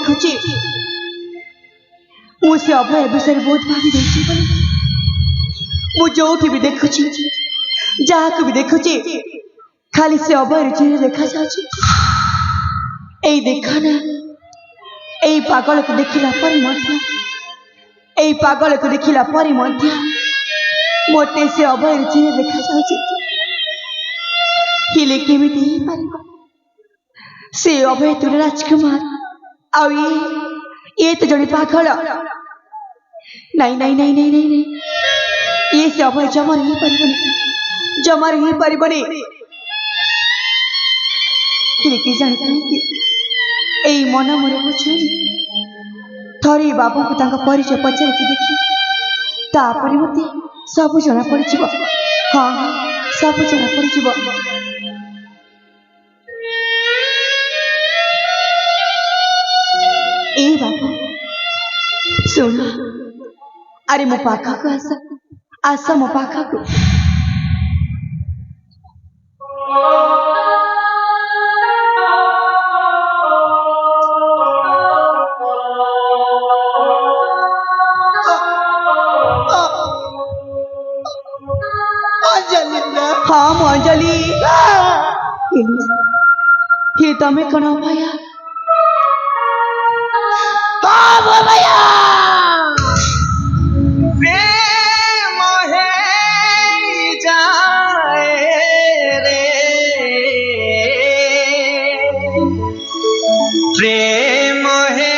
देखुची मुझे अभय विषय बहुत भावी जो भी देखुची जहाँ भी देखुची खाली से अभय चेहरे देखा जाए देखना यही पागल को देखला पागल को देखला मत से अभय चेहरे देखा जाए केमिति से अभय तुल राजकुमार आ ये तो जड़े पागल नहीं नहीं नहीं नहीं नहीं नहीं ये से अभय जमा रही पारबनी जानते मन मोर बुझे थरे बाबू को परिचय पचार देखी तापर मत सब जना पड़ हाँ सब जना पड़ बाबू सुन अरे मो पाखा को आशा मो पाखा को हाँ मो अंजलि तमें कौन भैया भैया प्रेम है जाए रे प्रेम है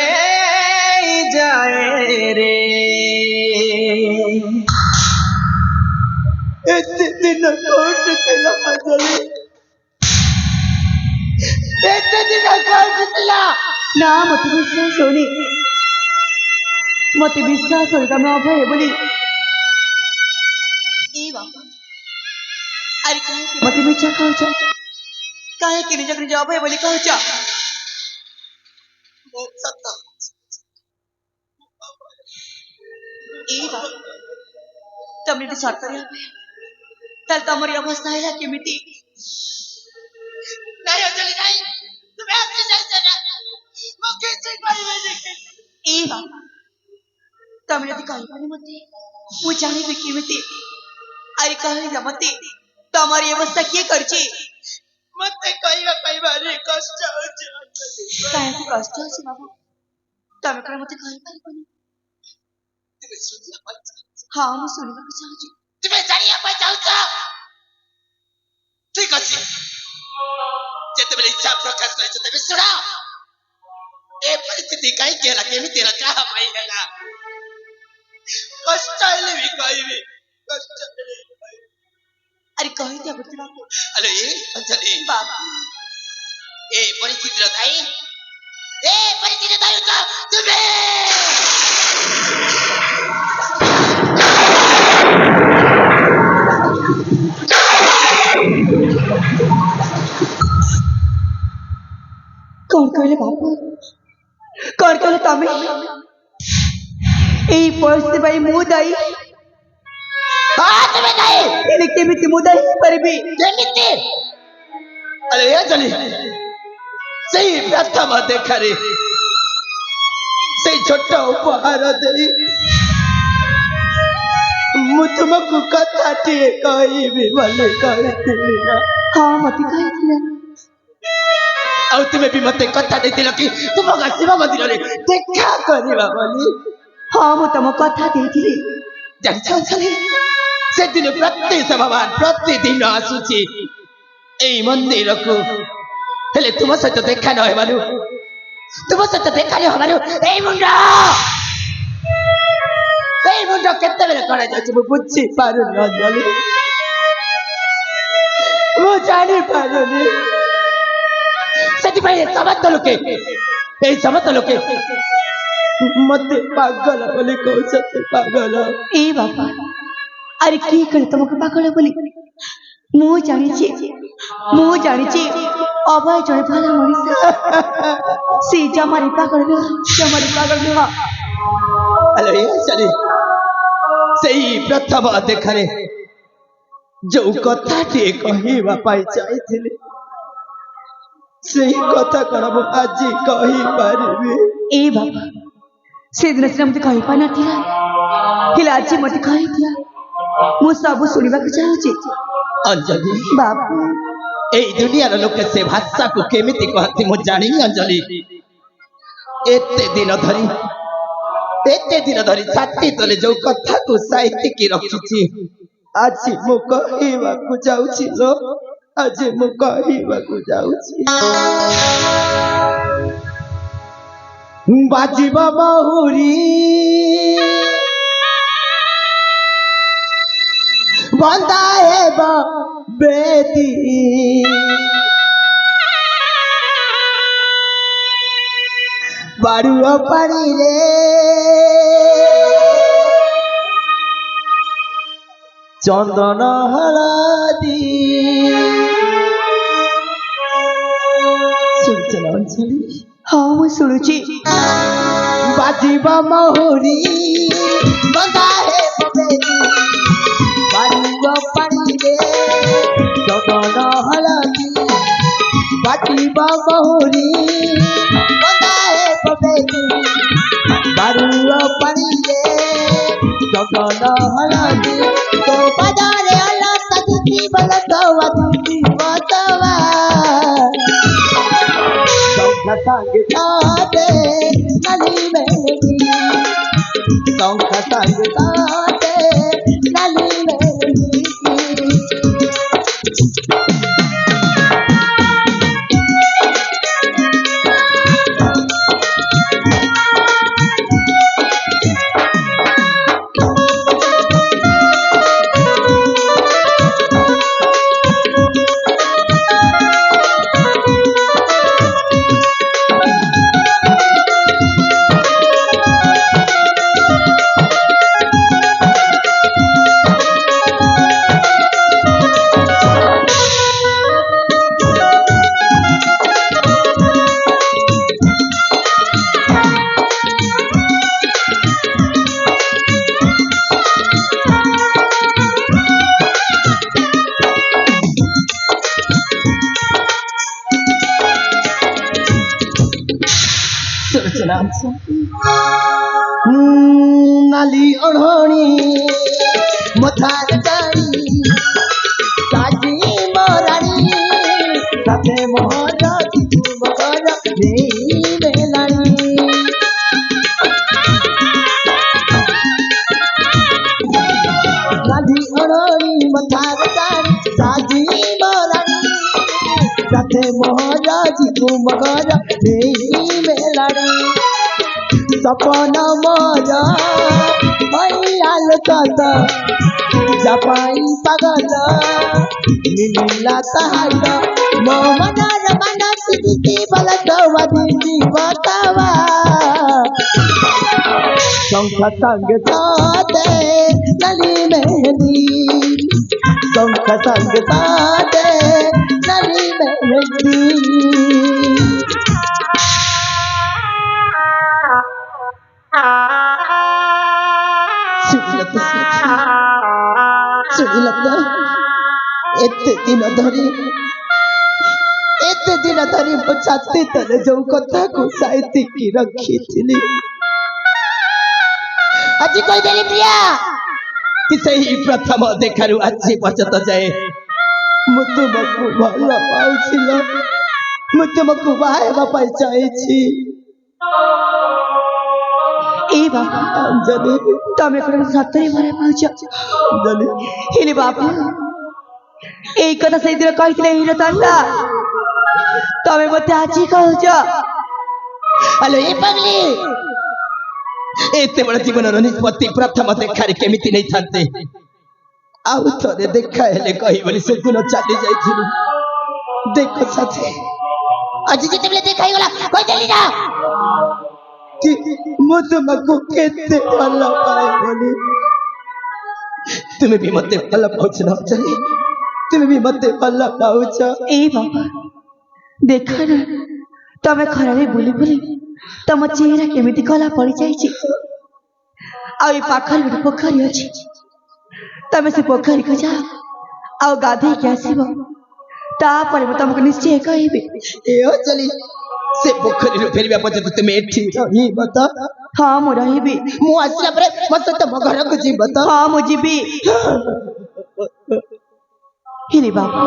जाए रे इतने दिन कोट तेला इतने दिन कोट तेला ना मत विश्वास होनी मत विश्वास हो मैं अभय बोली अरे मत मिछा कहू कहे कि निज निज अभय बोली कहू तमने तो सरकारी तल तमरी अवस्था है केमिति नहीं अंजलि नहीं तुम्हें अपनी जैसे ना मुझे चीज बारी में देखे तमने तो कही पानी मते वो जाने भी केमिति अरे कही जा मते तमरी अवस्था के करची मते कही बारी कष्ट हो काहे को कष्ट हो बाबू तमे करे मते कही पारी कोनी तुम्हें सुनना मत हाँ मैं सुनना को चाहूँ तुम्हें जानिया पर चाहूँ ठीक अच्छी जेते बेले इच्छा प्रकाश करे तबे सुना ए परिस्थिति काई केला केमिति ला का भाई हैला कष्ट आइले भी कहबी कष्ट आइले अरे कही दे बतला को अरे अंजलि बाबा ए परिस्थिति दाई का तुम्हें कौन कहले बाबू कौन कहले तमे এই পরিস্থিতি ভাই মু দাই তুমি দাই এনে কেমিতি মু দাই পারবি কেমিতি अरे ये चली सही प्रथम देखा रे सही छोटा उपहार दे मु तुमको कथा टे कहबी बोले कहती ना हाँ मत कहती और तुम्हें भी मत कथा देती कि तुम शिव मंदिर रे देखा करबा बोली हाँ मु तुम कथा देती जानछौ चली से दिन प्रति भगवान प्रतिदिन आसुची ए मंदिर को हेले तुम सहित देखा न हेबालु तुम सहित देखा न हेबालु ए मुंडा केते बेले करा जाय मु बुझी पारु न जली मु जानी पारुनी सेति भाई समत लोके मत पागल बोली कहू सते पागल ए बाबा अरे की करे तुमको पागल बोली मु जानी अभय जड़े भला मनीष से जमारी पागल नुह अरे चली सही प्रथम देखारे जो कथा टे कहवा पाई चाहिए सही कथा कण आज कही पारिबे। ए बाबा सेदिन सिना मते कहि पाना थिला हेले आज मते कहि दिया मु सब सुनिबा को चाहूची अंजलि बाबा ए दुनिया लोक से भाषा को केमिति कहती मु जानी अंजलि एते दिन धरी छाती तले जो कथा को साहित्य की रखिछि आज मु कहबा को जाउछि लो आज मु कहबा को जाउछि बाजिबा बहुरी बंदा हेबा बेदी बारुआ पानी रे चंदन हळदी सुनचना अंजलि हाँ मु सुनुची बाजिबा महुरी बंदा है बेदी बारुआ पानी रे चंदन हळदी बाजिबा महुरी बारुआ पानी रे चंदन हळदी तो बाजारे अला तजी बलतवा तुझी बतवा संग साथे नली मेरी संग संग साथे नली मेरी नाली ओढ़ोनी मथार जानी साजी मोरानी साथे मोहरा तू मोहरा नहीं बेलानी नाली ओढ़ोनी मथार जानी साजी मोरानी साथे मोहरा तू मोहरा नहीं बेलानी सपना मोरा भैयाल कद जपाई पगल मिलिला तहार मोमनार मना सिद्धि बलतवा दिदी बतावा शंख संग साथे नली मेहंदी शंख संग साथे नली मेहंदी सुनिलता एते दिन धरी मो छाती तले जो कथा को साहित्य की रखी थी आज कोई देली प्रिया कि सही प्रथम देखारु आज पर्यंत जाए मु तुमको भल पाउछिलो मु तुमको बाहेबा पाई चाहछि ए बाबा अंजलि तमे कोन सत्तरी भरे पाउछ अंजलि हेले बाबा ए कथा सही दिन कहितले हिरो तंदा तमे मते आछि कहछ हेलो ए पगली एते बड़ जीवन निष्पत्ति प्रथम देखारे केमिति नहीं थांते आउ थरे देखा हेले कहि बोली से गुण चाली जाइथिलु देखो साथी आज जेतेबले देखाई गला कहि देली ना कि मु तुमको केते भल पाए बोली तुम्हें भी मते भल पाउछ ना चली तुम्हें भी मते भल पाउछ ए बाबा देखा ना तमे खराबे बोली बोली तम चेहरा केमिति कला पड़ी जाइछि आ ए पाखर गोटे पोखरी अछि तमे से पोखरी को जा आ गाधे के आसीबो तापर तुमको निश्चय कहबे ए ओ चली से पोखरी फेरवा पर्यंत तुम एठी रहिब त हाँ मु रहिबी मु आसिया परे मत तम घर को जीव त हाँ मु जीबी हेले बाबू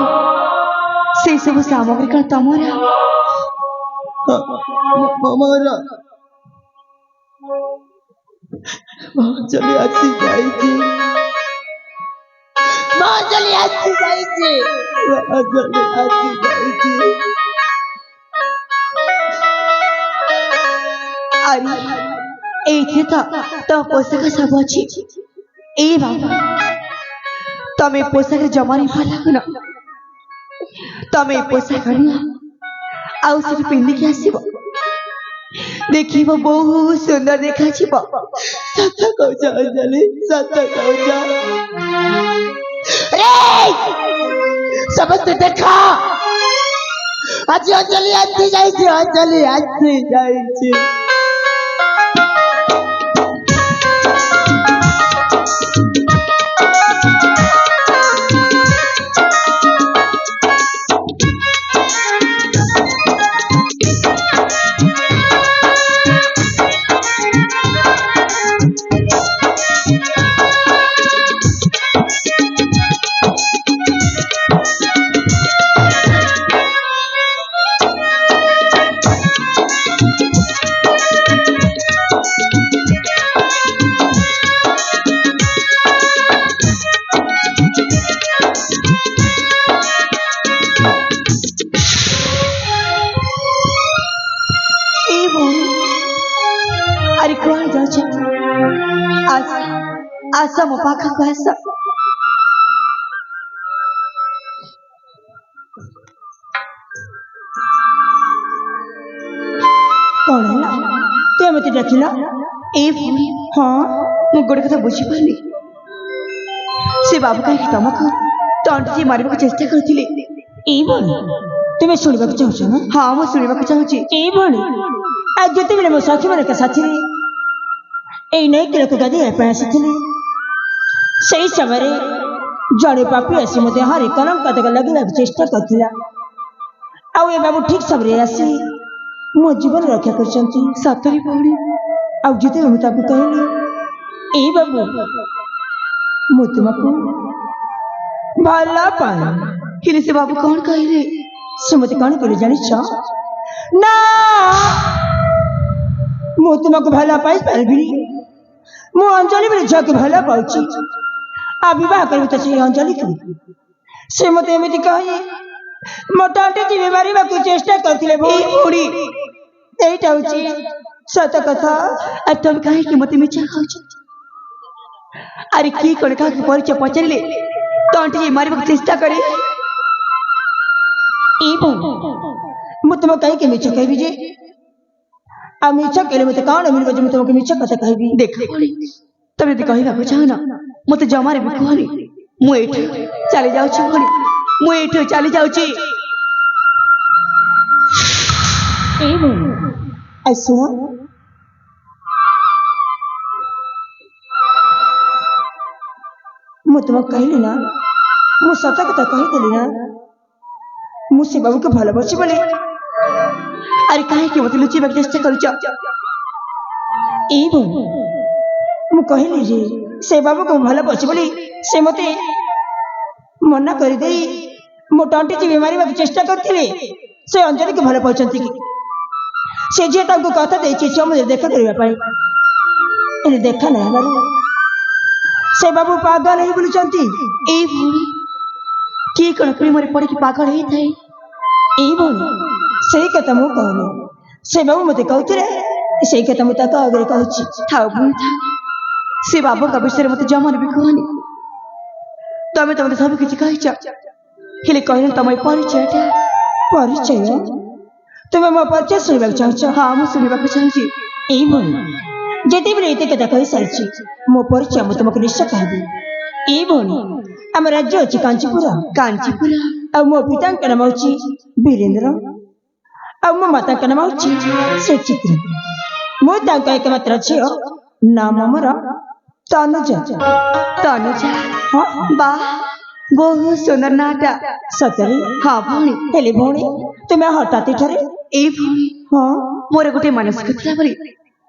से सब सामग्री कण तमरा ममरा चली आसी जाई छी चली आसी जाई छी चली आसी जाई छी अरे एथे तो पोषक सब अच्छी ए बाबा तमे पोषक जमा नहीं पाला न तमे पोषक आउ से पिंदी के आसीबो देखिबो बहुत सुंदर देखा छिबो सत कहूछ अंजलि सत कहूछ रे समस्त देखा आज अंजलि आसी जाई छी अंजलि आसी जाई छी आशा मो पाखा को आशा कौन है ते मते देखिला ए भूरी हाँ मु गोटे कथा बुझी पाली से बाबू कहीं तुमको तंटी मारिबा चेष्टा करथिले ए बणी तुम शुणवा चाहछ ना हाँ मु शुणवा चाहूची ए बणी आज जते बेले मो साथी माने का साथी ए नै के लोक गादी पे आसीथिले सही समय जड़े पापी आसी मते हरे कलम कतक लगला चेष्टा करथिला आउ ए बाबू ठीक सबरे आसी मो जीवन रक्षा करछंती सतरी भौणी आउ जते हम ताकू कहली ए बाबू मो तुमको भला पाए किले से बाबू कौन कहले से मते कौन कहले जानि छ ना मो तुमको भला पाई पालबी मो अंजलि बेले झक भला पाउची आ विवाह करबे त से अंजलि को से मते एमिति कहि मोटाटे जी बीमारी बा को चेष्टा करथिले भौणी एटा होची सत कथा आ तुम काहे कि मते मिछा खाउछ अरे की कोन का के परिचय पचरिले तंटी जी मारिबा चेष्टा करे ई बो मु तुम काहे के मिछ कहबी जे आ मिछ केले मते काण मिलबो जे मु तुमके मिछ कथा कहबी देख भौणी तब यदि कहबा चाह ना मते जमारे भी कहनी मु एठे चली जाउ छी भौणी मु एठे चली जाउ छी ए बो ऐसो मु तुम कहली ना मु सत कथा कहि देली ना मु से बाबू के भला बची बोले अरे काहे के मते लुची चेष्टा करूछ ए बो मु कहली जे से बाबू को भला बची बोली से मते मना कर देई मो टंटी जी बीमारी बा चेष्टा करथिले से अंजलि के भला पहुंचंती की से जे ताको कथा देई छी मुझे देखा करबा पाई ए देखा ना बारू से बाबू पागल है बोलचंती ए भौणी की कोन प्रेम रे पड़ी की पागल है थाई ए भौणी सही कथा मु कहलो से बाबू मते कहथिले सही कथा मु ता आगे कहछि थाउ भौणी था से बाबू का विषय मते जमाने भी कहनी तमे तमे सब किछि कहिछ हेले कहले तमे परिचय तुम्हें मो परिचय सुनबा चाहछ हाँ मु सुनबा चाहछि ए भौणी जेते बेले एते कथा कहि सारछि मो परिचय मु तुमको निश्चय कहबी ए भौणी हम राज्य अछि कांचीपुर आ मो पिता का नाम अछि वीरेंद्र आ मो माता का नाम अछि सुचित्रा मो तांका एकमात्र छियो नाम हमर तनुजा हाँ बा बहुत सुंदर नाटा सतरी हाँ भौणी हेले भौणी तुम्हें हठात ठारे ए भौणी ହଁ ମୋର ଗୋଟେ ମାନସିକ ଥିଲା ପରେ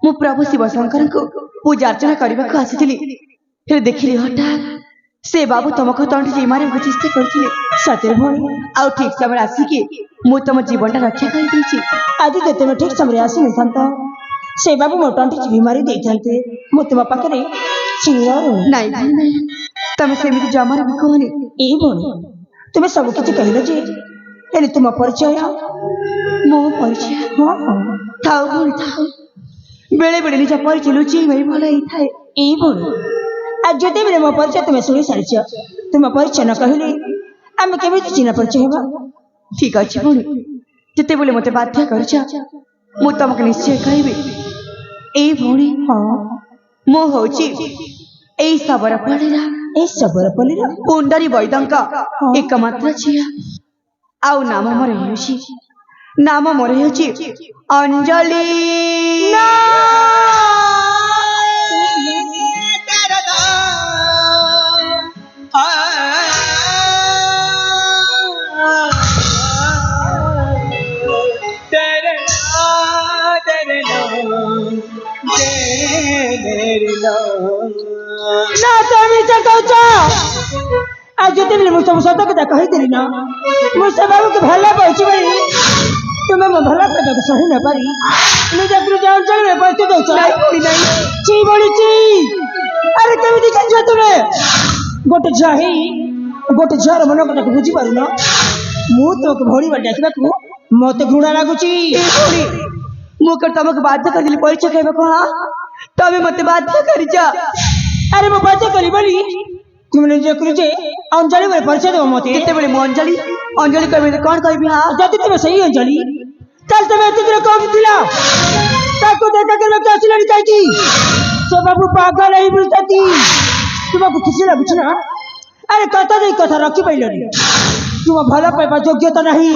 ମୁଁ ପ୍ରଭୁ ଶିବ ଶଙ୍କରଙ୍କୁ ପୂଜା ଅର୍ଚ୍ଚନା କରିବାକୁ ଆସିଥିଲି। ହେଲେ ଦେଖିଲି ହଠାତ୍ ସେ ବାବୁ ତମକୁ ତଣ୍ଟି ଚିରି ମାରିବାକୁ ଚେଷ୍ଟା କରିଥିଲେ। ସତରେ ଭଉଣୀ ଆଉ ଠିକ ସମୟରେ ଆସିକି ମୁଁ ତମ ଜୀବନଟା ରକ୍ଷା କରିଦେଇଛି। ଆଜି ତ ତୁମେ ଠିକ ସମୟରେ ଆସିନଥାନ୍ତ, ସେ ବାବୁ ମୋ ତଣ୍ଟି ଚିରି ମାରି ଦେଇଥାନ୍ତେ। ମୁଁ ତୁମ ପାଖରେ ନାଇଁ ଭାଇ ନାଇଁ, ତମେ ସେମିତି ଜମାରେ ବି କୁହନି। ଏଇ ଭଉଣୀ ତୁମେ ସବୁ କିଛି କହିଲ ଯେ, ହେଲେ ତୁମ ପରିଚୟ? ମୋ ପରିଚୟ? ହଁ ହଁ ଥାଉ ଭଉଣୀ ଥାଉ, ବେଳେ ବେଳେ ନିଜ ପରିଚୟ ଲୁଚେଇବା ବି ଭଲ ହେଇଥାଏ। ଏଇ ଭଉଣୀ ଆଜି ଯେତେବେଳେ ମୋ ପରିଚୟ ତୁମେ ଶୁଣି ସାରିଛ, ତୁମ ପରିଚୟ ନ କହିଲେ ଆମେ କେମିତି ଚିହ୍ନା ପରିଚୟ ହେବା? ଠିକ ଅଛି ଭଉଣୀ, ଯେତେବେଳେ ମତେ ବାଧ୍ୟ କରୁଛ ମୁଁ ତମକୁ ନିଶ୍ଚୟ କହିବି। ଏଇ ଭଉଣୀ, ହଁ ମୁଁ ହଉଛି ଏଇ ଶବରପଲ୍ଲୀର ଏଇ ଶବରପଲ୍ଲୀର ପୁଣ୍ଡରୀ ବୈଦଙ୍କ ଏକମାତ୍ର ଝିଅ। ଆଉ ନାମ ମୋର ହେଉଛି ଅଞ୍ଜଳି। ନା তুমি যে କହୁଛ, ଆଉ ଯେତେବେଳେ ମୁଁ ସବୁ ସତ କଥା କହିଥିଲି ନା, ମୁଁ ସେ ବାବୁକୁ ଭଲ ପାଉଛି ବୋଲି ତୁମେ ମୋ ଭଲ ପାଇବାକୁ ସହି ନ ପାରି ନିଜ ନିଜ ଅଞ୍ଚଳରେ ବସି ଦଉଛ। ଛି ବଳିଛି, ଆରେ କେମିତି ଜାଣିଛ ତୁମେ? ଗୋଟେ ଝିଅ ହେଇ ଗୋଟେ ଝିଅର ମନ କଥାକୁ ବୁଝିପାରୁନ? ମୁଁ ତୁମକୁ ଭଉଣୀ ବୋଲି ଡାକିବାକୁ ମତେ ଘୃଣା ଲାଗୁଛି। ମୁଁ କଣ ତମକୁ ବାଧ୍ୟ କରିଦେଲି ପରିଚୟ କହିବାକୁ? ହଁ, ତମେ ମତେ ବାଧ୍ୟ କରିଛ। ଆରେ ମୁଁ ବାଧ୍ୟ କଲି ବୋଲି ତୁମେ ନିଜେ ଯେ ଅଞ୍ଜଳି ବୋଲି ପରିଚୟ ଦେବ ମତେ? ଯେତେବେଳେ ମୁଁ ଅଞ୍ଜଳି କହିବି କଣ କହିବି? ହଁ, ଯଦି ତୁମେ ସେଇ ଅଞ୍ଜଳି, ତାହେଲେ ତୁମେ ଏତେ ଦିନ କୋଉଠି ଥିଲ? ତାକୁ ଦେଖା କରିବାକୁ ଆସିଲାଣି କାହିଁକି? ସେ ବାବୁ ପାଗଳ ହେଇ ବୁଝୁଛନ୍ତି। ତୁମକୁ ଖୁସି ଲାଗୁଛି ନା? ଆରେ କଥା ଦେଇ କଥା ରଖିପାରିଲନି। ତୁମ ଭଲ ପାଇବା ଯୋଗ୍ୟତା ନାହିଁ,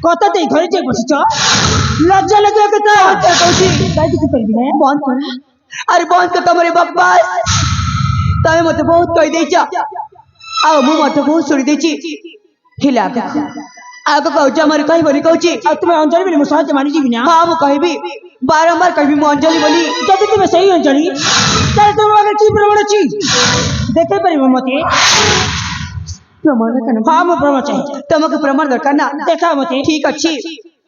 କଥା ଦେଇ ଘରେ ଯାଇ ବସିଛ। ଲଜ୍ଜା ଲାଗିବା କଥା କହୁଛି। କିଛି କରିବି ନା, ବନ୍ଦ କର। ଆରେ ବନ୍ଦ କର ତମର ବକବାସ। ତମେ ମତେ ବହୁତ କହିଦେଇଛ, ଆଉ ମୁଁ ମତେ ବହୁତ ଶୁଣି ଦେଇଛି। ହେଲେ ଆଗକୁ ଆଉ ଜମାରୁ କହିବନି କହୁଛି। ଆଉ ତୁମେ ଅଞ୍ଜଳି ବୋଲି ମୁଁ ସହଜ ମାନିଯିବି ନା? ହଁ, ମୁଁ କହିବି, ବାରମ୍ବାର କହିବି ମୁଁ ଅଞ୍ଜଳି ବୋଲି। ଯଦି ତୁମେ ସେଇ ଅଞ୍ଜଳି, ତାହେଲେ ତୁମ ପାଖରେ କି ପ୍ରମାଣ ଅଛି? ଦେଖେଇ ପାରିବ ମତେ? ପ୍ରମାଣ ଦରକାର? ହଁ, ମୁଁ ପ୍ରମାଣ ଚାହେଁ। ତମକୁ ପ୍ରମାଣ ଦରକାର ନା? ଦେଖାଅ ମତେ। ଠିକ ଅଛି,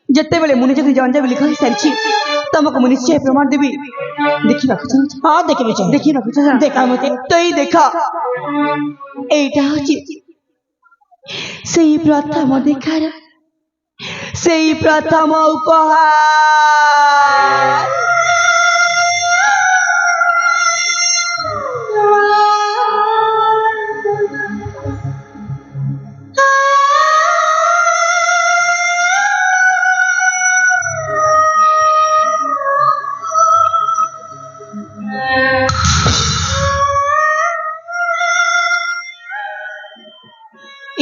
ଯେତେବେଳେ ମୁଁ ନିଜକୁ ଅଞ୍ଜଳି ବୋଲି କହିସାରିଛି ତମକୁ ମୁଁ ନିଶ୍ଚୟ ପ୍ରମାଣ ଦେବି। ଦେଖିବାକୁ ଚାହୁଁଛ? ହଁ, ଦେଖିବି ଚାହେଁ। ଦେଖିବାକୁ ଚାହୁଁ? ଦେଖା ମତେ। ତ ଏଇ ଦେଖ, এইটা হচ্ছে সেই প্রথম দেখার, সেই প্রথম উপহার।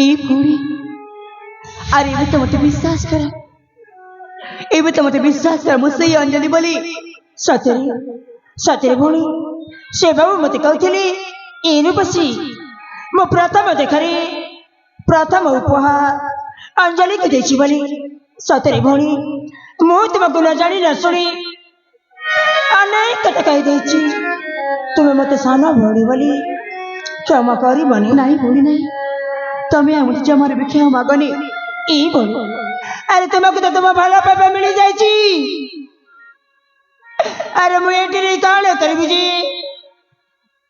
এই ভুঁড়ি আর এবার তো মতে বিশ্বাস করা, এবার তো মতে বিশ্বাস করা ମୁଁ ସେଇ ଅଞ୍ଜଳି ବୋଲି। ସତରେ ସତରେ ଭଉଣୀ, ସେ ବାବୁ ମତେ କହୁଥିଲେ ଏଇ ରୂପସୀ ମୋ ପ୍ରଥମ ଦେଖାରେ ପ୍ରଥମ ଉପହାର ଅଞ୍ଜଳିକୁ ଦେଇଛି ବୋଲି। ସତରେ ଭଉଣୀ, ମୁଁ ତୁମକୁ ନ ଜାଣି ନ ଶୁଣି ଅନେକ କଥା କହିଦେଇଛି। ତୁମେ ମତେ ସାନ ଭଉଣୀ ବୋଲି କ୍ଷମା କରିବନି? ନାଇଁ ଭଉଣୀ ନାଇଁ, ତମେ ଆମକୁ ଜମାରୁ ବି କ୍ଷମା ମାଗନି। ଏଇ ଭଉଣୀ, ଆରେ ତୁମକୁ ତ ତୁମ ଭଲ ପାଇବା ମିଳିଯାଇଛି। ଆରେ ମୁଁ ଏଠି କଣ କରିବି ଯେ?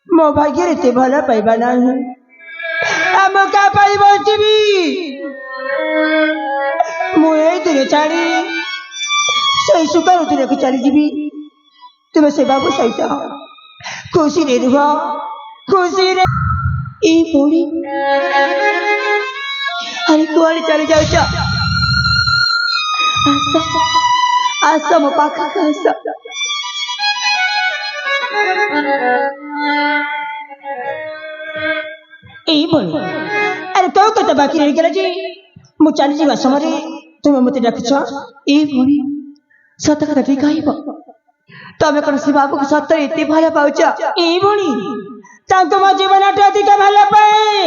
ମୋ ଭାଗ୍ୟରେ ଏତେ ଭଲ ପାଇବା ନାହିଁ। ଆମ କାହା ପାଇଁ ବଞ୍ଚିବି? ମୁଁ ଏଇ ଦୂରେ ଛାଡ଼ି ସେଇ ସୁଖର ଦୂରକୁ ଚାଲିଯିବି। ତୁମେ ସେ ବାବୁ ସହିତ ଖୁସିରେ ରୁହ, ଖୁସିରେ। এই ভুঁড়ি আরে কুয়াড়ে চলে যাচ্ছ? আস আস ମୋ ପାଖକୁ ଆସ। ଏଇ ଭଉଣୀ, ଆରେ କୋଉ କଥା ବାକି ରହିଗଲା ଯେ ମୁଁ ଚାଲିଯିବା ସମୟରେ ତୁମେ ମତେ ଡାକୁଛ? এই ভুঁড়ি ସତ କଥାଟି କହିବ, ତମେ କଣ ସେ ବାବୁକୁ ସତରେ ଏତେ ଭଲ ପାଉଛ? ଏଇ ଭଉଣୀ, ତାଙ୍କୁ ମୋ ଜୀବନଠୁ ଅଧିକ ଭଲ ପାଏ।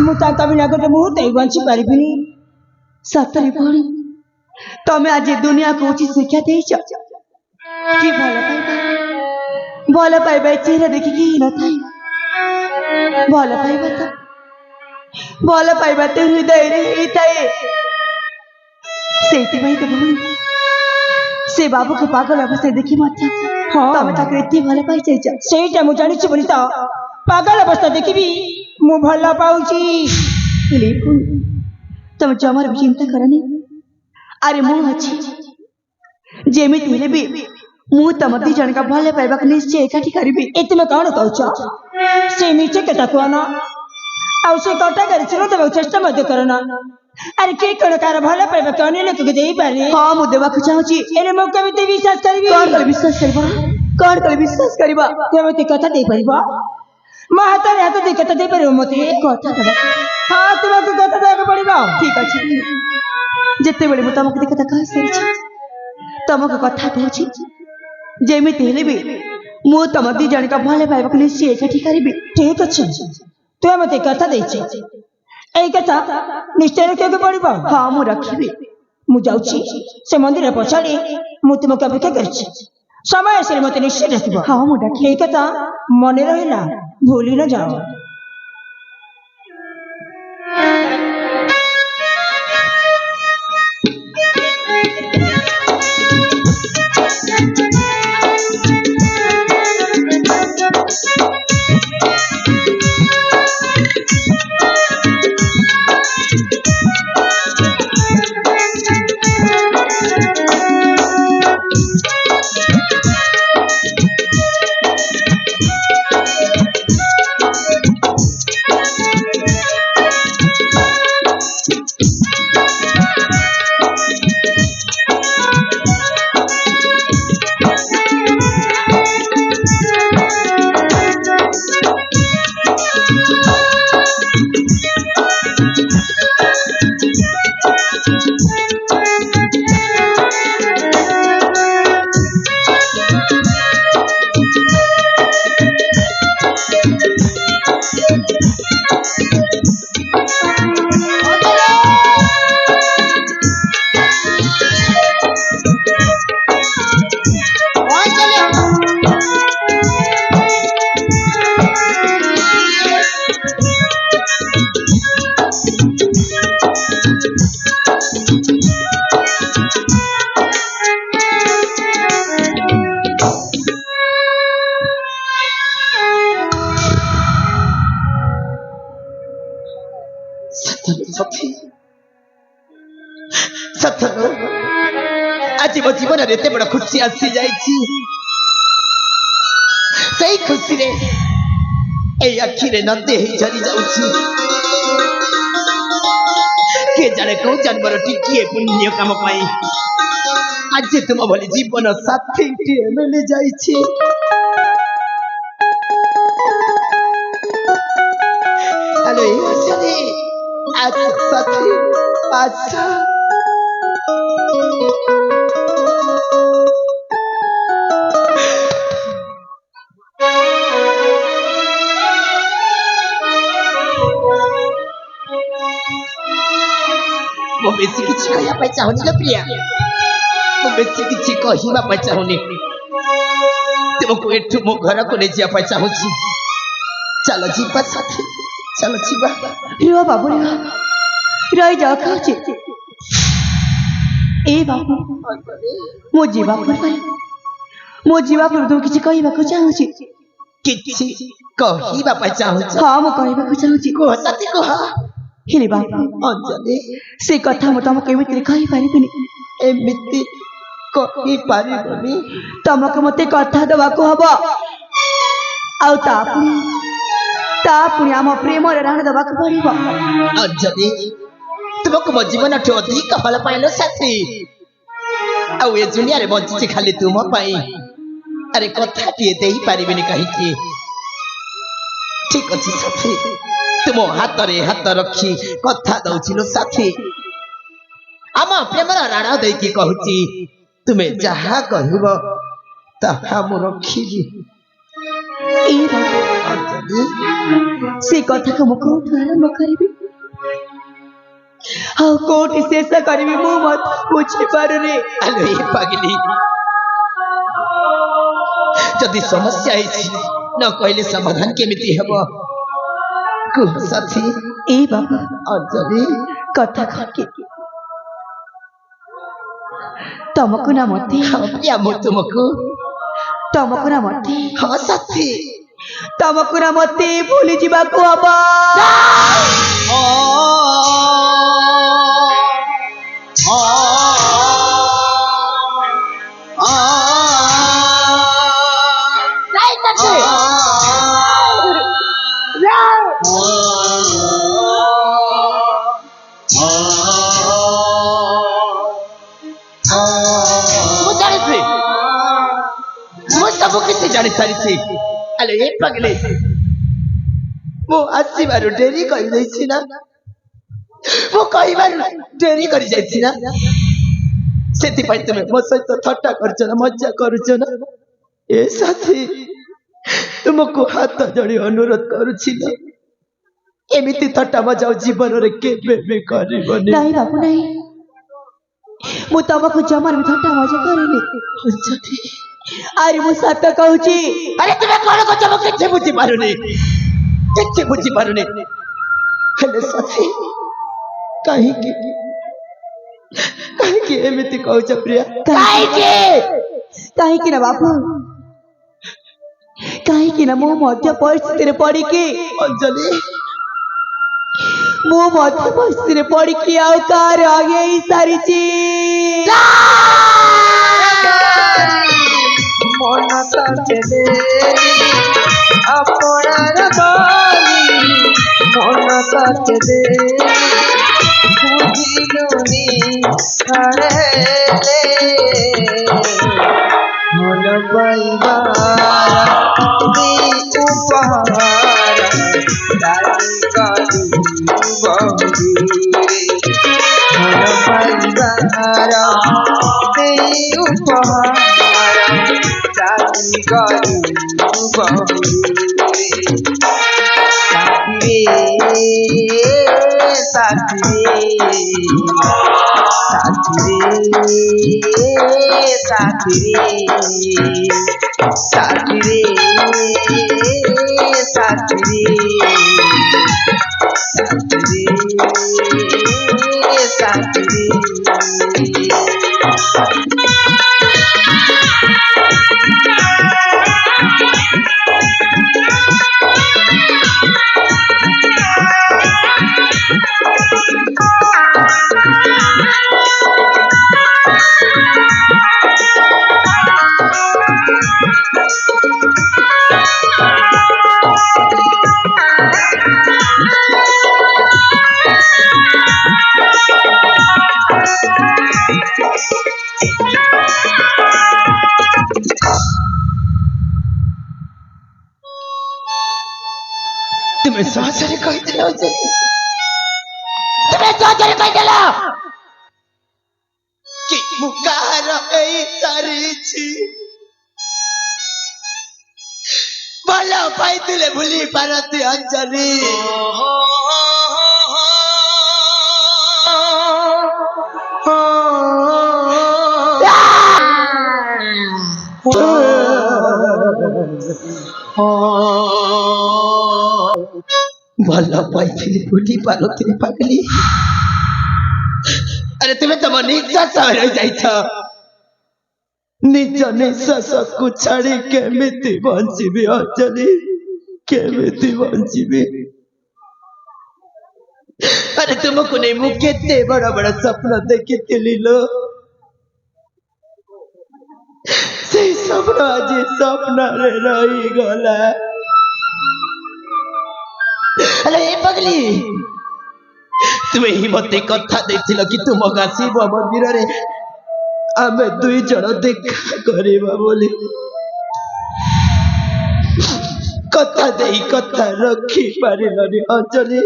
ମୁଁ ତାଙ୍କ ବିନା ଗୋଟେ ମୁହୂର୍ତ୍ତ ବଞ୍ଚି ପାରିବିନି। ସତରେ ଭଉଣୀ, तमे आज दुनिया को उचित शिक्षा देइछ कि भल पाइबा चेहरा देखिकी न थाई भल पाइबा तो हृदय रे ही थाए सेति भाई तो भूल से बाबू को पागल अवस्था देखी मत हाँ। तमे ताके एते भल पाइ जाइछ ସେଇଟା ମୁଁ ଜାଣିଛି ବୋଲି ତ ପାଗଳ ଅବସ୍ଥା ଦେଖିବି ମୁଁ ଭଲ ପାଉଛି। लेकिन तुम जमर भी चिंता करनी अरे मु अच्छी जेमिति हेले भी मु तम दी जन का भले पाइबा के निश्चय एकाठी करबी ଏ ତୁମେ କଣ କହୁଛ? ସେ ମିଛ କଥା କୁହନ ଆଉ ସେ କଟା କରି ଶୁଣ ଦେବାକୁ ଚେଷ୍ଟା ମଧ୍ୟ କରନ। ଆରେ କିଏ କଣ କାହାର ଭଲ ପାଇବାକୁ ଅନ୍ୟ ଲୋକକୁ ଦେଇପାରେ? हां मु देबा को चाहूची ଏରେ ମୁଁ କେମିତି ବିଶ୍ୱାସ କରିବି? कौन कल विश्वास करबा କେମିତି କଥା ଦେଇପାରିବ? ମୋ ହାତରେ ହାତ ଦେଇ କଥା ଦେଇପାରିବ ମୋତେ? कथा दबा ହଁ ତୁମକୁ କଥା ଦେବାକୁ ପଡ଼ିବ। ठीक अछि जत्ते बेले मु तमक देखता कह सरी तमक कथा कहूची जेमिति हेले भी मु तम दी जन का भले पाइबा के निश्चय एकाठी करबी ଠିକ ଅଛି ତୁମେ ମୋତେ କଥା ଦେଇଛ ଏଇ କଥା ନିଶ୍ଚୟ ରଖିବାକୁ ପଡ଼ିବ। हां मु रखिबी ମୁଁ ଯାଉଛି ସେ ମନ୍ଦିର ପଛାଡ଼ି ମୁଁ ତୁମକୁ ଅପେକ୍ଷା କରିଛି ସମୟ ଆସିଲେ ମୋତେ ନିଶ୍ଚୟ ଡାକିବ। हां मु डाकी ଏଇ କଥା ମନେ ରହିଲା ଭୁଲି ନ ଯାଅ। सतलो आज मो जीवन एते बड़ खुशी आसी जाइछि सही खुशी रे ए आखि रे नदे ही झरी जाउछि के जाने को जन्मर टिकिए पुण्य काम पाई आज तुम भली जीवन साथी मिल जाइछि। हेलो चले आज साथी अच्छा मो बेसी किछि कहया पाई चाहुनी ल प्रिया मो बेसी किछि कहिबा पाई चाहुनी तुमको एठु मो घर को ले जिया पाई चाहुछि चलो जीवा साथी चलो जीवा रो बाबू रही जाओ कहूची ए बाबू मो जीवा पर तुम किछि कहबा को चाहूची किछि कहिबा पाई चाहुछि। हां मो कहबा को चाहूची को साथी को हेले बाबू अंजलि से कथा मो तुमको एमिति कहि पारिबिनी एमिति कहि पारिबनी तुमको मते कथा दबा को हबो आउ तापुनी आम प्रेम रे राण दबा को पड़िबो। अंजलि तुमको मो जीवन ठो अधिक भल पाइलो साथी आउ ए दुनिया रे बंची खाली तुम पाई अरे कथा टिए देई पारिबिनी कहि कि ठीक अछि साथी तुम हाथ रे हाथ रखी कथा दउछिलो साथी आम प्रेम राण देई कि कहूची तुमे जहा कहबो ताहा मु रखिबी। ए बाबू से कथा को मुख आरंभ करिबी ଆଉ କୋଉଠି ଶେଷ କରିବି ମୁଁ ମଧ୍ୟ ବୁଝିପାରୁନି। ଆଲୋ ଏ ପାଗଲି, ଯଦି ସମସ୍ୟା ହେଇଛି ନ କହିଲେ ସମାଧାନ କେମିତି ହେବ? କୁହ ସାଥୀ। ଏ ବାବା ଅଞ୍ଜଳି, କଥା କଣ କି ତମକୁ ନା ମତେ ହଁ ପ୍ରିୟା, ମୁଁ ତୁମକୁ। ତମକୁ ନା ମତେ ହଁ ସାଥୀ। ତମକୁ ନା ମତେ ଭୁଲି ଯିବାକୁ ହବ। ନାଇଁ ସାଥୀ। ମୁଁ ଜାଣିଛି, ମୁଁ ସବୁ କିଛି ଜାଣି ସାରିଛି। ଆଲେ ଏ ପାଗଲି, ମୁଁ ଆସିବାରୁ ଡେରି କରିଯାଇଛି ନା? ମୁଁ କହିବାରୁ ଡେରି କରି ଯାଇଛି ନା? ସେଥିପାଇଁ ତୁମେ ମୋ ସହିତ ଥଟ୍ଟା କରୁଛ ନା, ମଜା କରୁଛ ନା? ଏ ସାଥୀ, ତୁମକୁ ହାତ ଯୋଡ଼ି ଅନୁରୋଧ କରୁଛି ନା, ଏମିତି ଥଟ୍ଟା ମଜା ଆଉ ଜୀବନରେ କେବେ ବି କରିବନି। ନାଇଁ ବାବୁ ନାଇଁ, ମୁଁ ତମକୁ ଜମାରୁ ବି ଥଟ୍ଟା ମଜା କରିନି। ଅଞ୍ଜଳି, ଆରେ ମୁଁ ସତ କହୁଛି। ଆରେ ତୁମେ କଣ କହୁଛ? ମୁଁ କିଛି ବୁଝିପାରୁନି, କିଛି ବୁଝିପାରୁନି। ହେଲେ ସାଥୀ, କାହିଁକି କାହିଁକି ଏମିତି କହୁଛ ପ୍ରିୟା? କାହିଁକି? କାହିଁକି ନା ବାବୁ, କାହିଁକି ନା ମୁଁ ମଧ୍ୟ ପରିସ୍ଥିତିରେ ପଡିକି ଅଞ୍ଜଳି, ମୁଁ ମଧ୍ୟ ପରିସ୍ଥିତିରେ ପଡିକି ଆଉ କାହାର ଆଗେଇ ସାରିଛି। মন তাকে দেরি আপনার বলি মন তাকে দেরি বুঝিলুনি হারেলে মন পাইবার দি উপহার দানি কালু বন্ধুরে মন পাইবার এই উপহার দানি কালু বন্ধুরে সাথী ତୁମେ ସହଜରେ କହିଦେଲ ଅଞ୍ଜଳି, ତୁମେ ସହଜରେ କହିଦେଲ କି ମୁଁ କାହାର ହେଇ ସାରିଛି। ଭଲ ପାଇଥିଲେ ଭୁଲି ପାରନ୍ତି ଅଞ୍ଜଳି। ଭଲ ପାଇଥିଲି ଭୁଲି ପାରନ୍ତି ପାଗଲି। ଆରେ ତୁମେ ତମ ନିଶ୍ୱାସ ରହିଯାଇଛ। ନିଜ ନିଶ୍ୱାସକୁ ଛାଡ଼ି କେମିତି ବଞ୍ଚିବି ଅଞ୍ଜଳି, କେମିତି ବଞ୍ଚିବି? ଆରେ ତୁମକୁ ନେଇ ମୁଁ କେତେ ବଡ଼ ବଡ଼ ସ୍ୱପ୍ନ ଦେଖିଥିଲି ଲୋ। ସେଇ ସ୍ୱପ୍ନ ଆଜି ସ୍ୱପ୍ନରେ ରହିଗଲା। ହେଲେ ଏ ପାଗଲି, ତୁମେ ହିଁ ମତେ କଥା ଦେଇଥିଲ କି ତୁମ ଗାଁ ଶିବ ମନ୍ଦିରରେ ଆମେ ଦୁଇ ଜଣ ଦେଖା କରିବା ବୋଲି। କଥା ଦେଇ କଥା ରଖି ପାରିଲନି ଅଞ୍ଜଳି,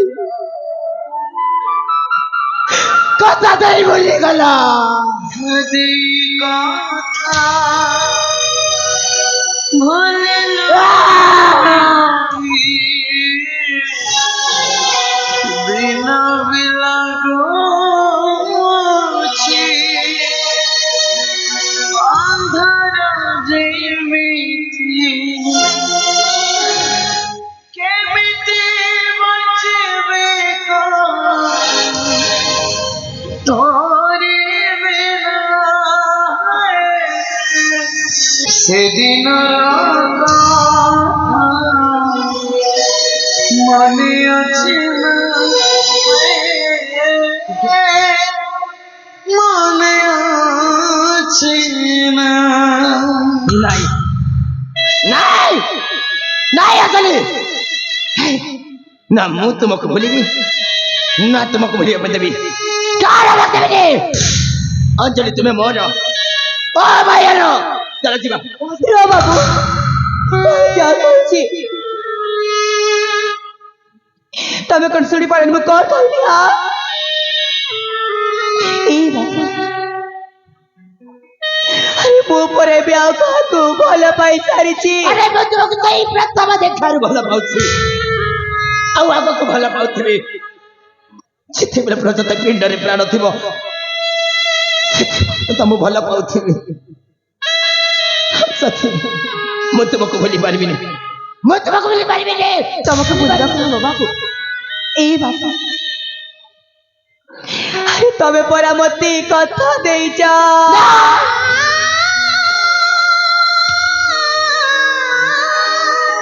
କଥା ଦେଇ ଭୁଲିଗଲ। যদি কথা ভুলিল দিন বিলাগো সেদিন মনে আছে না মনে আছে না নাই নাই নাই আসলে না ମୁଁ ତୁମକୁ ଭୁଲିବି ନା ତୁମକୁ ଭୁଲିବା ପାଇଁ ଦେବି କାହାର ଦେବିନି ଅଞ୍ଜଳି ତୁମେ ମୋର ଓ ଭାଇର ଚାଲ ଯିବା ର ବାବୁ ଯାଉଛି ତମେ କଣ ଶୁଣି ପାରିନି ମୁଁ କଣ କହିଲି ଏଇ ବାବୁ ଆରେ ମୋ ପରେ ଏବେ ଆଉ କାହାକୁ ଭଲ ପାଇ ସାରିଛି ଆରେ ମୁଁ ତୁମକୁ ସେଇ ପ୍ରଥମ ଦେଖାରୁ ଭଲ ପାଉଛି ଆଉ ଆଗକୁ ଭଲ ପାଉଥିବି ଯେତେବେଳେ ପର୍ଯ୍ୟନ୍ତ ପିଣ୍ଡରେ ପ୍ରାଣ ଥିବ ତମକୁ ଭଲ ପାଉଥିବି ସଥୀ ମୁଁ ତୁମକୁ ଭୁଲି ପାରିବିନି ମୁଁ ତୁମକୁ ଭୁଲି ପାରିବିନି ତମକୁ ବୁଝିବାକୁ ହବ ବାବୁ ଏଇ ବାବୁ ଆରେ ତମେ ପରା ମତେ କଥା ଦେଇଛ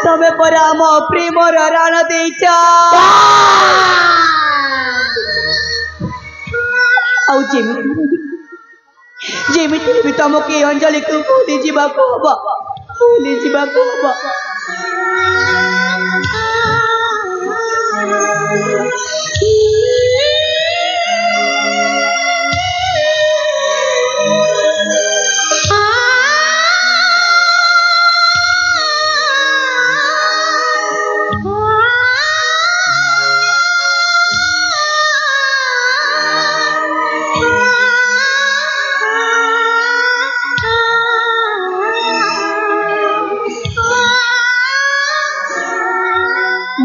ତମେ ପରା ଆମ ପ୍ରେମର ରାଣ ଦେଇଛ ଆଉ ଯେମିତି ବି ତମକୁ ଏ ଅଞ୍ଜଳିକୁ ଭୁଲି ଯିବାକୁ ହବ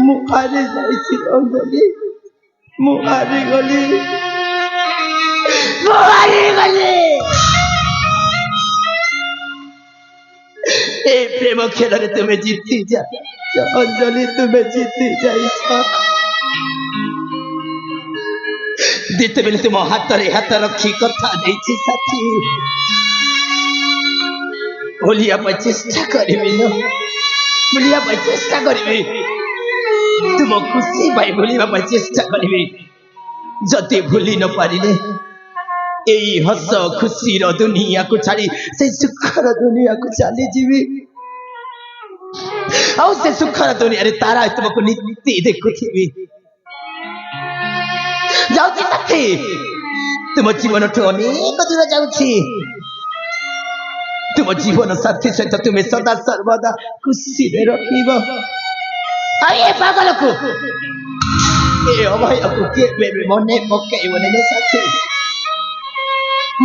ମୁଁ ହାରି ଯାଇଛି ଅଞ୍ଜଳି ମୁଁ ହାରିଗଲି ଏ ପ୍ରେମ ଖେଳରେ ତୁମେ ଜିତି ଯାଇଛ ଅଞ୍ଜଳି ତୁମେ ଜିତି ଯାଇଛ ଯେତେବେଳେ ତୁମ ହାତରେ ହାତ ରଖି କଥା ଦେଇଛି ସାଥୀ ଭୁଲିବା ପାଇଁ ଚେଷ୍ଟା କରିବି ଭୁଲିବା ପାଇଁ ଚେଷ୍ଟା କରିବି ତୁମ ଖୁସି ପାଇଁ ଭୁଲିବା ପାଇଁ ଚେଷ୍ଟା କରିବି ଯଦି ଭୁଲି ନ ପାରିଲେ ଏଇ ହସ ଖୁସିର ଦୁନିଆକୁ ଛାଡ଼ି ସେଇ ସୁଖର ଦୁନିଆକୁ ଚାଲିଯିବି ଆଉ ସେ ସୁଖର ଦୁନିଆରେ ତାରା ତୁମକୁ ନୀତି ଦେଖୁଥିବି ଯାଉଛି ସାଥୀ ତୁମ ଜୀବନଠୁ ଅନେକ ଦୂର ଯାଉଛି ତୁମ ଜୀବନ ସାଥୀ ସହିତ ତୁମେ ସଦା ସର୍ବଦା ଖୁସିରେ ରହିବ ଆଉ ଏ ପାଗଳକୁ ଏ ଅଭୟକୁ କେବେ ବି ମନେ ପକେଇବନି ରେ ସାଥୀ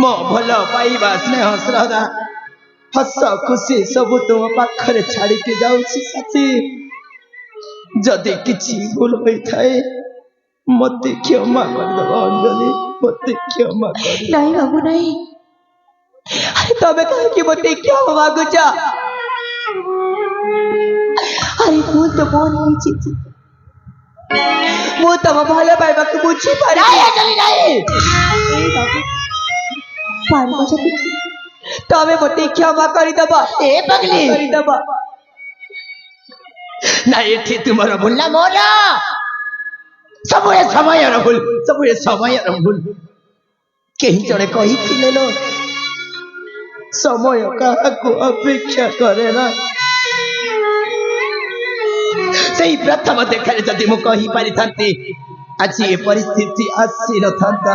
ମୋ ଭଲ ପାଇବା ସ୍ନେହ ଶ୍ରଦ୍ଧା ହସ ଖୁସି ସବୁ ତୁମ ପାଖରେ ଛାଡ଼ିକି ଯାଉଛି ସାଥୀ ଯଦି କିଛି ଭୁଲ ହୋଇଥାଏ ମତେ କ୍ଷମା କରିଦେବ ଅଞ୍ଜଳି ମତେ କ୍ଷମା କରିଦେବ ନାଇଁ ବାବୁ ନାଇଁ ଆରେ ତମେ କାହିଁକି ମତେ କ୍ଷମା ମାଗୁଛ ଆରେ ମୁଁ ତ ମୋର ହେଇଛି ମୁଁ ତମ ଭଲ ପାଇବାକୁ ବୁଝିପାରି ପାରିବ ଯଦି ତମେ ମତେ କ୍ଷମା କରିଦବ ଏ ପାଗଲି କରିଦବ ନାଇଁ ଏଠି ତୁମର ଭୁଲ ନା ମୋର ସବୁ ଏ ସମୟର ଭୁଲ କେହି ଜଣେ କହିଥିଲେ ଲୋ ସମୟ କାହାକୁ ଅପେକ୍ଷା କରେ ନା ସେଇ ପ୍ରଥମ ଦେଖାରେ ଯଦି ମୁଁ କହିପାରିଥାନ୍ତି ଆଜି ଏ ପରିସ୍ଥିତି ଆସିନଥାନ୍ତା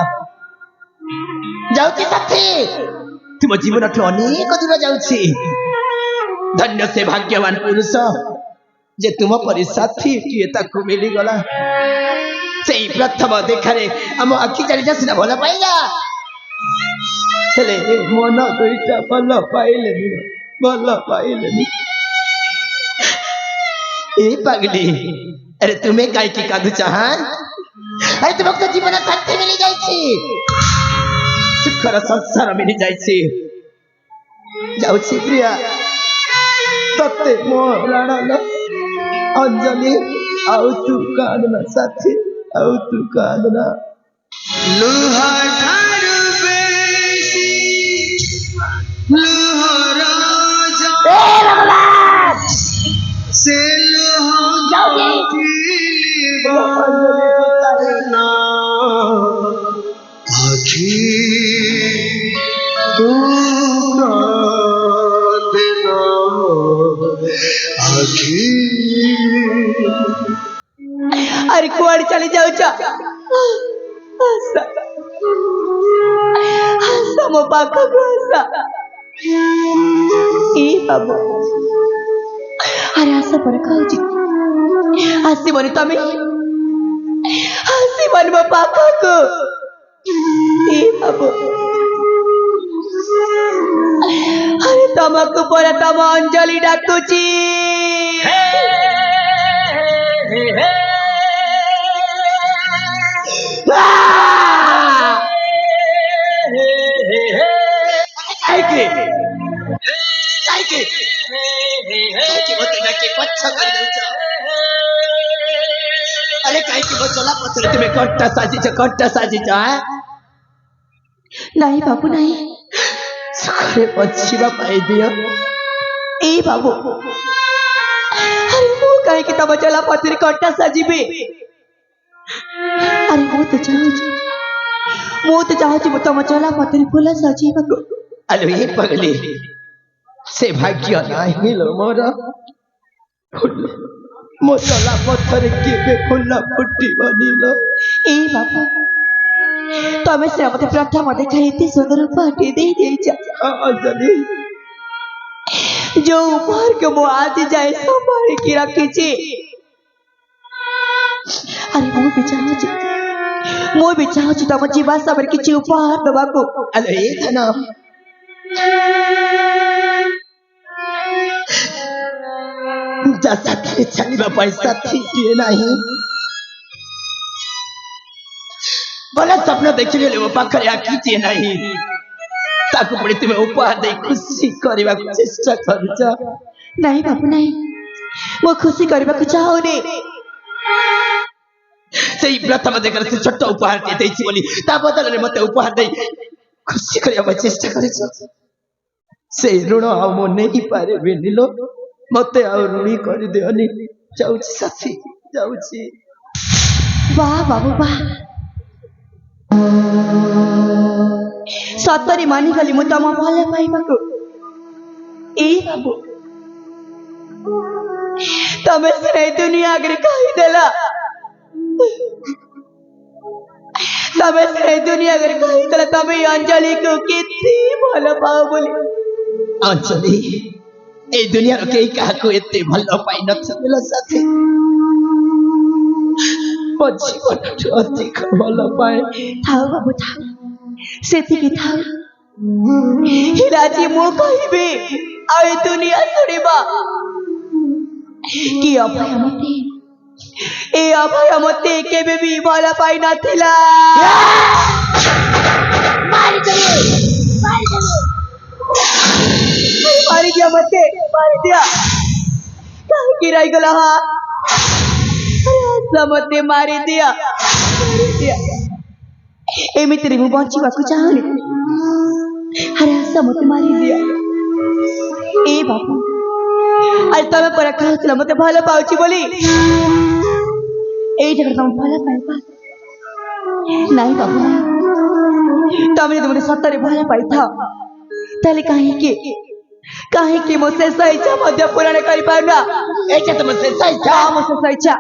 ଯାଉଛି ସାଥୀ ତୁମ ଜୀବନଠୁ ଅନେକ ଦୂର ଯାଉଛି ଧନ୍ୟ ସେ ଭାଗ୍ୟବାନ ପୁରୁଷ ଯେ ତୁମ ପରି ସାଥୀଟିଏ ତାକୁ ମିଳିଗଲା ସେଇ ପ୍ରଥମ ଦେଖାରେ ଆମ ଆଖି ଚାଲିଯା ସିନା ଭଲ ପାଇଲା ହେଲେ ମନ ଦୁଇଟା ଭଲ ପାଇଲେନି ଏ ପାଗଲି अरे तुम्हें काय की कांदुच अरे तुमको तो जीवन शांति मिली जाइए सुखर संसार मिली जाइए जाउछि प्रिया तते मोराणा अंजलि आउ तू कांदना साथी आउ तू कांदना लुहा ठारू बेसी लुहा राजा ना आखी तू कांदना आखी अरे कुआड़े चली जाऊच ମୋ ପାଖକୁ ଆସ ଏ ବାବୁ ଆରେ ଆସ ପରେ କହୁଛି ଆସିବନି ତମେ ଆସିବନି ମୋ ପାଖକୁ ଏ ବାବୁ ଆରେ ତମକୁ ପରେ ତମ ଅଞ୍ଜଳି ଡାକୁଛି अरे कहीं की वो चला पत्थर तुम्हें कट्टा साजिच नहीं बाबू नहीं सुखरे पछिबा पाई दियो ए बाबू अरे मु कहीं की तब चला पत्थर कट्टा साजिबे अरे मु तो चाहूँ तम चला पत्थर फूल सजीबा अलो ये पगली से भाग्य नहीं लो मोर मो चला पत्थर के फूल फुटी बनिलो ए बाबू तमे से मते प्रथम देखा इतनी सुंदर उपहार दे अंजलि जो उपहार के मो आज जाए संभाल के रखी अरे मो भी चाहूँ तम जीवा सबर किसी उपहार दबा को अलो ये धना जा साथी चलिबा पैसा थिए नहीं भला स्वप्न देखिले वो पाखरे आखिचे नहीं ताकू पड़ी तुम्हें उपहार दे खुशी करबा चेष्टा करछ नहीं बाबू नहीं वो खुशी करबा को चाहूनी सेही प्रथम देखर से छोट उपहार दे दैछि बोली ता बदल रे मते उपहार दे खुशी करबा चेष्टा करछ से ऋण आ मो नहीं पारे बेनिलो मते आ ऋणी कर देनी जाउछि साथी जाउछि वाह बाबू वाह सतरी मानी गली मु तम भल पाइबाको ए बाबू तमे से दुनिया आगे कही देला तमे से दुनिया आगे कही देला तमे अंजलि को कितनी भल पाओ बोली अंजलि ए दुनिया रो केही काको एते भल पाइ नथिलो साथी पछी बट अधिक भल पाए थाओ बाबू थाओ सेतिकी थाओ हिराजी मो कहिबे आ ए दुनिया सुनिबा कि अभय मते केबे भी भल पाइ नथिला मारी दिया मते मारी दिया कहीं गिराई गला हा मते मारी दिया एमिति मु बचिबा को चाहनी अरे आशा मते मारी दिया ए बाबू अरे तमे पर कहतला मते भल पाउची बोली ए जगह तुम भल पाइबा नहीं बाबू तमे तो मते सत्तरे भल पाइ था ताले काहे के मो शेष इच्छा मध्य पूर्ण करि पाउना एछे तुम शेष इच्छा मो शेष इच्छा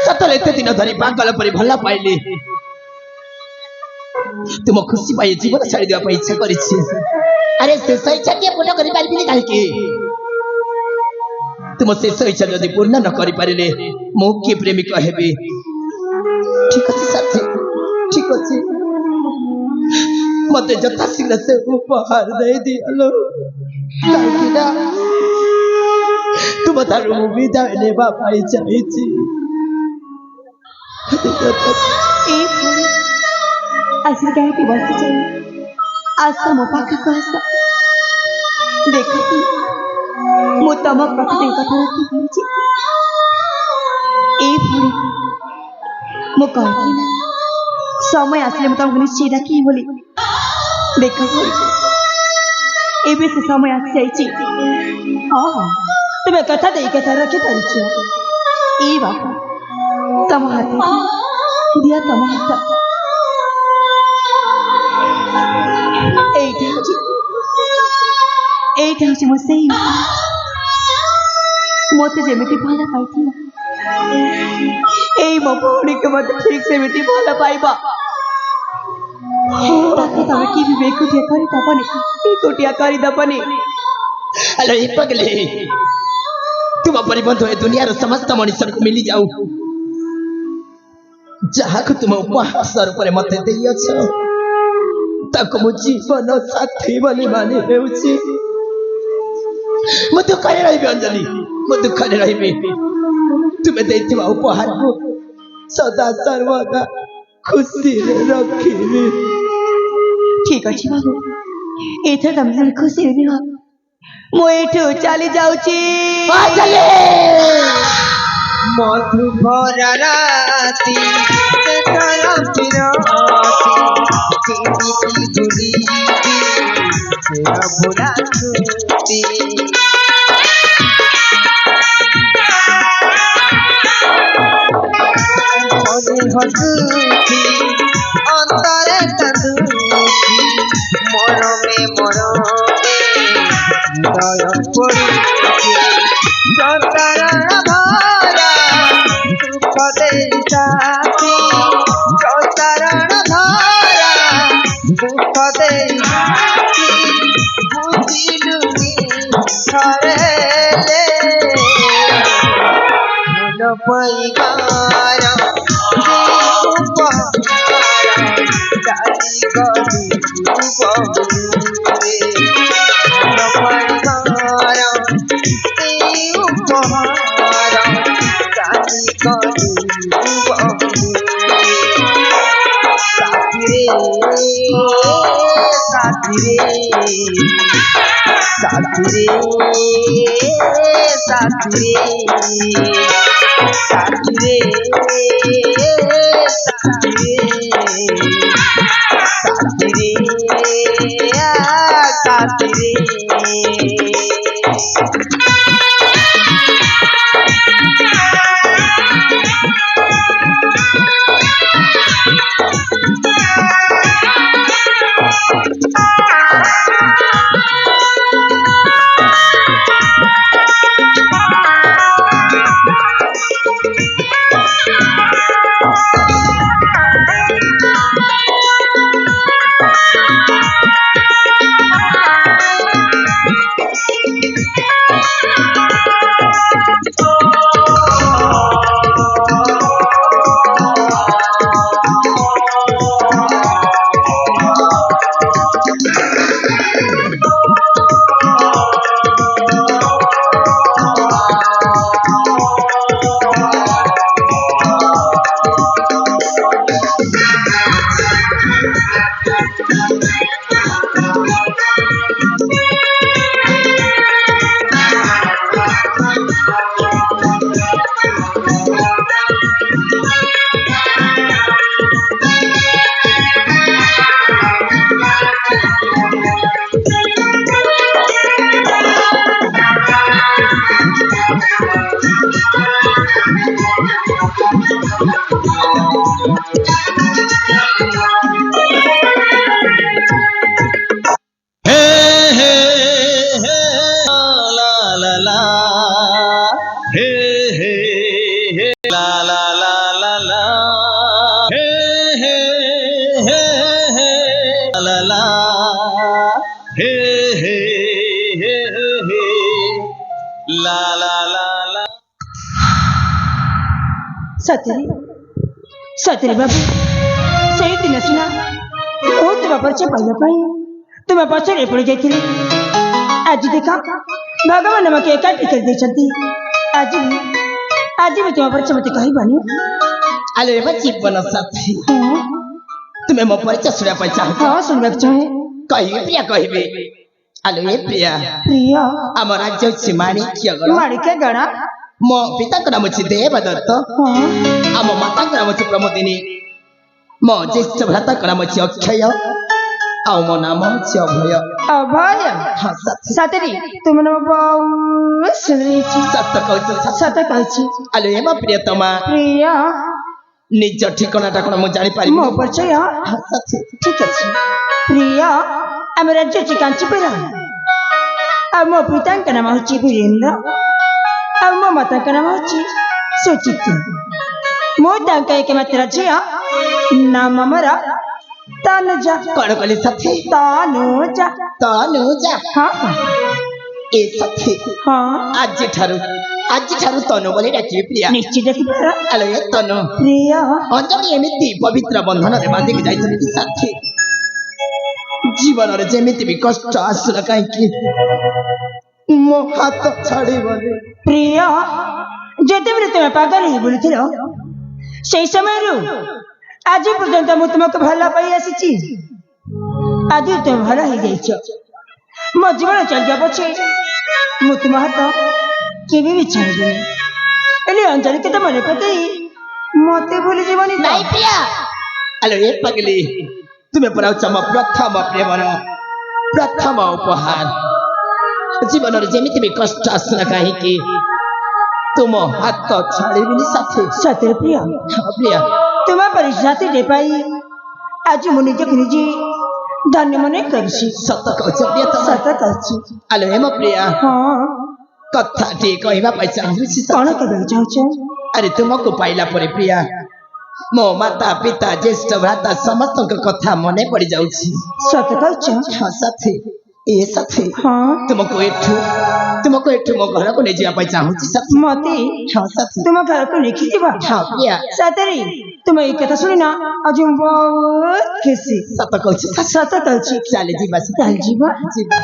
सतले एते दिन धरी पागल परी भला पाइली तुम खुशी पाई जीवन छाड़ी देवा पाई इच्छा करिछि अरे शेष इच्छा के पूर्ण करि पारिबिनी काहे के तुम शेष इच्छा यदि पूर्ण न करि पारिले मो के प्रेमिक हेबे ठीक अछि साथी ठीक अछि मते जता शीघ्र से उपहार दे दियलो काहे ना तुम तारू विदाय लेबा पाई चाहिछि ऐसे कहे कि बस चाहिए आज तो मो पाख को आस देखो मो तम प्रतिदिन कथा रखी पड़ी ए भूरी मो कहती ना समय आसले मु तुमको निश्चय डाकी बोली देखो ए ଏବେ ସେ ସମୟ ଆସିଯାଇଛି। ହଁ ତୁମେ କଥା ଦେଇ କଥା ରଖିପାରିଛ। ଏ ବାପା ତମ ହାତ ଦିଅ, ତମ ହାତ। এইটা হচ্ছে ମୋ ସେଇ ମୋତେ ଯେମିତି ଭଲ ପାଇଥିଲା ଏଇ ମୋ ଭଉଣୀକୁ ମୋତେ ଠିକ ସେମିତି ଭଲ ପାଇବା। ତାକୁ ତମେ କେବେ ବି ଏକୁଟିଆ କରିଦବନି। ଆଲୋ ଏ ପଗଲେ, ତୁମ ପରି ବନ୍ଧୁ ଏ ଦୁନିଆର ସମସ୍ତ ମଣିଷଙ୍କୁ ମିଳି ଯାଉ, ଯାହାକୁ ତୁମ ଉପହାସ ରୂପରେ ମତେ ଦେଇଅଛ ତାକୁ ମୁଁ ଜୀବନ ସାଥୀ ବୋଲି ମାନି ନେଉଛି। ମୁଁ ଦୁଃଖରେ ରହିବି ଅଞ୍ଜଳି, ମୁଁ ଦୁଃଖରେ ରହିବି। ତୁମେ ଦେଇଥିବା ଉପହାରକୁ ସଦା ସର୍ବଦା ଖୁସିରେ ରଖିବି। ଠିକ ଅଛି ବାବୁ, ଏଥର ତମେ ଜଣେ ଖୁସିରେ ରୁହ। ମୁଁ ଏଠୁ ଚାଲି ଯାଉଛି। মধু ভরা রাতি হসুছি অন্তরে কাঁদুছি মরমে মরমে হৃদয় পড়ুছি সন্তান ভরা দুঃখ দেই সাথী সন্তান ভরা দুঃখ দেই সাথী বুঝিলুনি ছড়েলে মন পৈগার ସତରେ ବାବୁ, ସେଇଦିନ ସିନା ମୁଁ ତୁମ ପରିଚୟ ପାଇବା ପାଇଁ ତୁମ ପଛରେ ପଡ଼ି ଯାଇଥିଲି। ଆଜି ଦେଖ ଭଗବାନ ଆମକୁ ଏକାଠି କରିଦେଇଛନ୍ତି। ଆଜି ବି ତୁମ ପରିଚୟ ମତେ କହିବନି? ଆଲୋ ଏ ଜୀବନ ସାଥୀ, ତୁମେ ମୋ ପରିଚୟ ଶୁଣିବା ପାଇଁ ଚାହୁଁଛ? ହଁ, ଶୁଣିବାକୁ ଚାହେଁ। କହିବି ପ୍ରିୟା, କହିବି। ଆଲୋ ଏ ପ୍ରିୟା, ଆମ ରାଜ୍ୟ ହେଉଛି ମାଣିକ୍ୟଗଡ଼। ମୋ ପିତାଙ୍କ ନାମ ହେଉଛି ଦେବଦତ୍ତ, ଆମ ମାତାଙ୍କ ନାମ ହେଉଛି ପ୍ରମୋଦିନୀ, ମୋ ଜ୍ୟେଷ୍ଠ ଭ୍ରାତାଙ୍କ ନାମ ହେଉଛି ଅକ୍ଷୟ, ଆଉ ମୋ ନାମ ହେଉଛି ଅଭୟ। अभय हाँ साथी साथी तुम न बहुत सुंदर ହେଇଛି सत कहूଛ साथी ସତ କହିଛି ଆଲୋ ଏମା ପ୍ରିୟତମା ପ୍ରିୟ ନିଜ ଠିକଣାଟା କଣ ମୁଁ ଜାଣିପାରିବି ମୋ ପରିଚୟ ହଁ ସାଥୀ ଠିକ ଅଛି ପ୍ରିୟ ଆମ ରାଜ୍ୟ ଅଛି କାଞ୍ଚିପୁର ଆଉ ମୋ ପିତାଙ୍କ ନାମ ହେଉଛି ବୀରେନ୍ଦ୍ର ଆଉ ମୋ ମାତାଙ୍କ ନାମ ହେଉଛି ସୁଚିତ୍ରା ମୁଁ ତାଙ୍କ ଏକମାତ୍ର ଝିଅ ନାମ ମୋର ତନୁଜା କଣ କଲି ସାଥୀ ତନୁଜା ତନୁଜା ହଁ ଏ ସାଥୀ ହଁ ଆଜିଠାରୁ ତନୁ ବୋଲି ଡାକିବି ପ୍ରିୟା ନିଶ୍ଚିତ ଦେଖିପାର ଆଲୋ ଏ ତନୁ ପ୍ରିୟ ଅଞ୍ଜଳି ଏମିତି ପବିତ୍ର ବନ୍ଧନରେ ବାନ୍ଧିକି ଯାଇଛନ୍ତି କି ସାଥୀ ଜୀବନରେ ଯେମିତି ବି କଷ୍ଟ ଆସୁ ନା କାହିଁକି ମୋ ହାତ ଛାଡ଼ିବନି ପ୍ରିୟ ଯେତେବେଳେ ତୁମେ ପାଗଳ ହେଇ ବୁଲୁଥିଲ ସେଇ ସମୟରୁ ଆଜି ପର୍ଯ୍ୟନ୍ତ ମୁଁ ତୁମକୁ ଭଲ ପାଇ ଆସିଛି ଆଜି ତୁମେ ଭଲ ହେଇଯାଇଛ ମୋ ଜୀବନ ଚାଲିଯିବା ପଛେ ମୁଁ ତୁମ ହାତ କେବେ ବି ଛାଡ଼ିବିନି ହେଲେ ଅଞ୍ଜଳି କେତେ ମନେ ପକେଇ ମତେ ଭୁଲିଯିବନି ତ? ନାଇଁ ପ୍ରିୟା ଆଲୋ ଏ ପାଗଲି ତୁମେ ପରାଉଛ ମୋ ପ୍ରଥମ ପ୍ରେମର ପ୍ରଥମ ଉପହାର ଜୀବନରେ ଯେମିତି ବି କଷ୍ଟ ଆସୁ ନା କାହିଁକି ତୁମ ହାତ ଛାଡ଼ିବିନି ସାଥୀ ସତରେ ପ୍ରିୟ ହଁ ପ୍ରିୟା ତୁମ ପରି ସାଥୀଟେ ପାଇ ଆଜି ମୁଁ ନିଜକୁ ନିଜେ ଧନ୍ୟ ମନେ କରୁଛି ସତ କହୁଛ ପ୍ରିୟତମା ସତ କହୁଛି ଆଲୋ ଏ ମୋ ପ୍ରିୟା ହଁ କଥାଟି କହିବା ପାଇଁ ଚାହୁଁଛି କଣ ସାଥୀ କହିବାକୁ ଚାହୁଁଛ ଆରେ ତୁମକୁ ପାଇଲା ପରେ ପ୍ରିୟା ମୋ ମାତା ପିତା ଜ୍ୟେଷ୍ଠ ଭ୍ରାତା ସମସ୍ତଙ୍କ କଥା ମନେ ପଡି ଯାଉଛି ସତ କହୁଛ ହଁ ସାଥୀ ଏ ସାଥୀ ହଁ ତୁମକୁ ଏଠୁ ମୋ ଘରକୁ ନେଇଯିବା ପାଇଁ ଚାହୁଁଛି ସାଥୀ ମତେ ହଁ ସାଥୀ ତୁମ ଘରକୁ ଲେଖିଯିବ ହଁ ପ୍ରିୟା ସତରେ ତୁମେ ଏଇ କଥା ଶୁଣି ନା ଆଜି ମୁଁ ବହୁତ ଖୁସି ସତ କହୁଛି ସତ କହୁଛି ଚାଲି ଯିବା ଚାଲି ଯିବା ଯିବା